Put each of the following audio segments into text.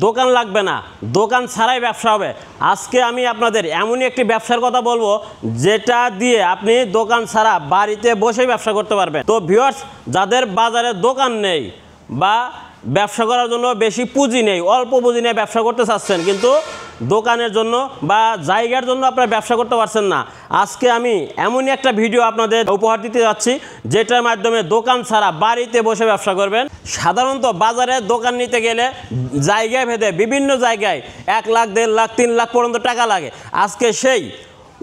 দোকান লাগবে না, দোকান ছাড়াই ব্যবসা হবে। আজকে আমি আপনাদের এমনই একটি ব্যবসার কথা বলবো যেটা দিয়ে আপনি দোকান ছাড়া বাড়িতে বসে ব্যবসা করতে পারবেন। তো ভিউয়ার্স, যাদের বাজারে দোকান নেই বা ব্যবসা করার জন্য বেশি পুঁজি নেই, অল্প পুঁজি নিয়ে ব্যবসা করতে চাচ্ছেন কিন্তু দোকানের জন্য বা জায়গার জন্য আপনারা ব্যবসা করতে পারছেন না, আজকে আমি এমনই একটা ভিডিও আপনাদের উপহার দিতে যাচ্ছি যেটার মাধ্যমে দোকান ছাড়া বাড়িতে বসে ব্যবসা করবেন। সাধারণত বাজারে দোকান নিতে গেলে জায়গায় ভেদে বিভিন্ন জায়গায় 1 লাখ, 1.5 লাখ, 3 লাখ পর্যন্ত টাকা লাগে। আজকে সেই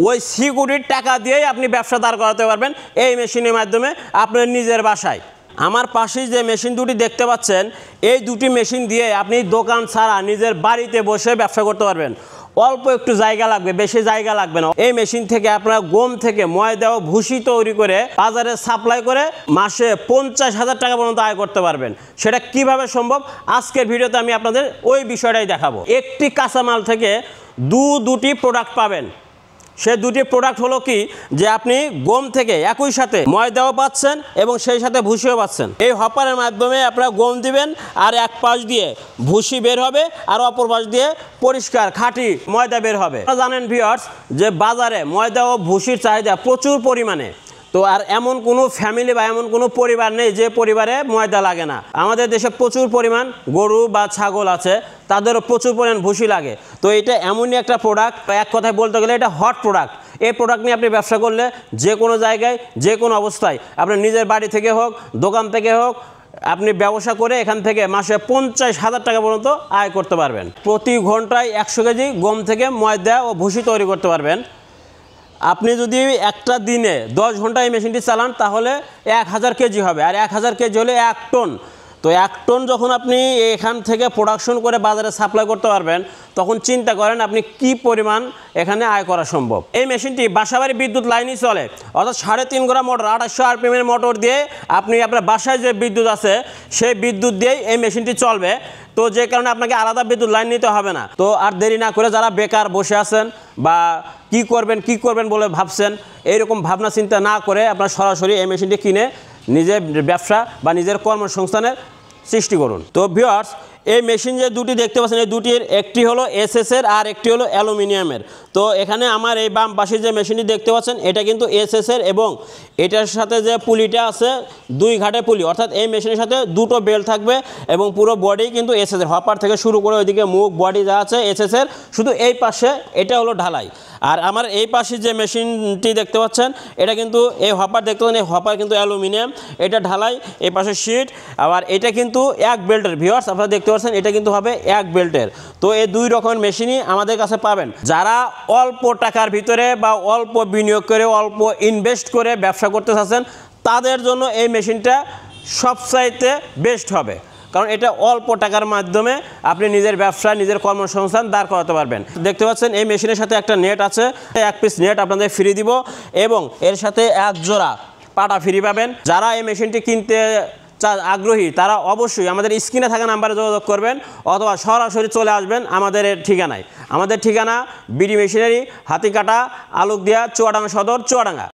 ওই সিকিউরিটির টাকা দিয়েই আপনি ব্যবসা দাঁড় করাতে পারবেন এই মেশিনের মাধ্যমে আপনার নিজের বাসায়। আমার পাশেই যে মেশিন দুটি দেখতে পাচ্ছেন, এই দুটি মেশিন দিয়ে আপনি দোকান ছাড়া নিজের বাড়িতে বসে ব্যবসা করতে পারবেন। অল্প একটু জায়গা লাগবে, বেশি জায়গা লাগবে না। এই মেশিন থেকে আপনারা গম থেকে ময়দা ও ভুসি তৈরি করে বাজারে সাপ্লাই করে মাসে 50,000 টাকা পর্যন্ত আয় করতে পারবেন। সেটা কিভাবে সম্ভব আজকের ভিডিওতে আমি আপনাদের ওই বিষয়টাই দেখাবো। একটি কাঁচামাল থেকে দুটি প্রোডাক্ট পাবেন। সে দুটি প্রোডাক্ট হলো কি, যে আপনি গম থেকে একই সাথে ময়দাও পাচ্ছেন এবং সেই সাথে ভুসিও পাচ্ছেন। এই হপারের মাধ্যমে আপনারা গম দিবেন আর এক পাশ দিয়ে ভুসি বের হবে আর অপর পাশ দিয়ে পরিষ্কার খাঁটি ময়দা বের হবে। আপনারা জানেন ভিউয়ার্স যে বাজারে ময়দা ও ভুসির চাহিদা প্রচুর পরিমাণে। তো আর এমন কোনো ফ্যামিলি বা এমন কোনো পরিবার নেই যে পরিবারে ময়দা লাগে না। আমাদের দেশে প্রচুর পরিমাণ গরু বা ছাগল আছে, তাদেরও প্রচুর পরিমাণ ভুসি লাগে। তো এটা এমনই একটা প্রোডাক্ট, এক কথায় বলতে গেলে এটা হট প্রোডাক্ট। এই প্রোডাক্ট নিয়ে আপনি ব্যবসা করলে যে কোনো জায়গায় যে কোনো অবস্থায় আপনার নিজের বাড়ি থেকে হোক, দোকান থেকে হোক, আপনি ব্যবসা করে এখান থেকে মাসে 50,000 টাকা পর্যন্ত আয় করতে পারবেন। প্রতি ঘন্টায় 100 কেজি গম থেকে ময়দা ও ভুসি তৈরি করতে পারবেন। আপনি যদি একটা দিনে 10 ঘন্টা এই মেশিনটি চালান তাহলে 1000 কেজি হবে, আর 1000 কেজি হলে 1 টন। তো 1 টন যখন আপনি এখান থেকে প্রোডাকশন করে বাজারে সাপ্লাই করতে পারবেন, তখন চিন্তা করেন আপনি কি পরিমাণ এখানে আয় করা সম্ভব। এই মেশিনটি বাসাবাড়ি বিদ্যুৎ লাইনই চলে, অর্থাৎ 3.5 ঘোড়া মোটর 2800 RPM এর মোটর দিয়ে আপনি আপনার বাসায় যে বিদ্যুৎ আছে সেই বিদ্যুৎ দিয়েই এই মেশিনটি চলবে। তো যে কারণে আপনাকে আলাদা বিদ্যুৎ লাইন নিতে হবে না। তো আর দেরি না করে যারা বেকার বসে আছেন বা কি করবেন বলে ভাবছেন, এইরকম ভাবনা চিন্তা না করে আপনার সরাসরি এই মেশিনটি কিনে নিজের ব্যবসা বা নিজের কর্মসংস্থানের সৃষ্টি করুন। তো ভিউয়ার্স, এই মেশিন যে দুটি দেখতে পাচ্ছেন, এই দুটির একটি হলো এসএসের আর একটি হলো অ্যালুমিনিয়ামের। তো এখানে আমার এই বাম পাশে যে মেশিনটি দেখতে পাচ্ছেন এটা কিন্তু এসএসের, এবং এটার সাথে যে পুলিটা আছে 2 ঘাটে পুলি, অর্থাৎ এই মেশিনের সাথে 2টো বেল্ট থাকবে এবং পুরো বডি কিন্তু এসএসের। হপার থেকে শুরু করে ওইদিকে মুখ বডি যা আছে এসএসের, শুধু এই পাশে এটা হলো ঢালাই। আর আমার এই পাশে যে মেশিনটি দেখতে পাচ্ছেন এটা কিন্তু এই হপার দেখতে পাচ্ছেন, এই হপার কিন্তু অ্যালুমিনিয়াম, এটা ঢালাই, এই পাশে শিট। আবার এটা কিন্তু 1 বেল্টের। ভিউয়ার্স, আপনারা দেখতে পাচ্ছেন এটা কিন্তু হবে 1 বেল্টের। তো এই 2 রকমের মেশিনই আমাদের কাছে পাবেন। যারা অল্প টাকার ভিতরে বা অল্প বিনিয়োগ করে অল্প ইনভেস্ট করে ব্যবসা করতে চাচ্ছেন তাদের জন্য এই মেশিনটা সবচাইতে বেস্ট হবে, কারণ এটা অল্প টাকার মাধ্যমে আপনি নিজের ব্যবসা নিজের কর্মসংস্থান দাঁড় করাতে পারবেন। দেখতে পাচ্ছেন এই মেশিনের সাথে একটা নেট আছে, 1 পিস নেট আপনাদের ফ্রি দিব এবং এর সাথে 1 জোড়া পাটা ফ্রি পাবেন। যারা এই মেশিনটি কিনতে আগ্রহী তারা অবশ্যই আমাদের স্ক্রিনে থাকা নাম্বারে যোগাযোগ করবেন অথবা সরাসরি চলে আসবেন আমাদের ঠিকানায়। আমাদের ঠিকানা বিডি মেশিনারি, হাতিকাটা, আলুকদিয়া, চুয়াডাঙ্গা সদর, চুয়াডাঙ্গা।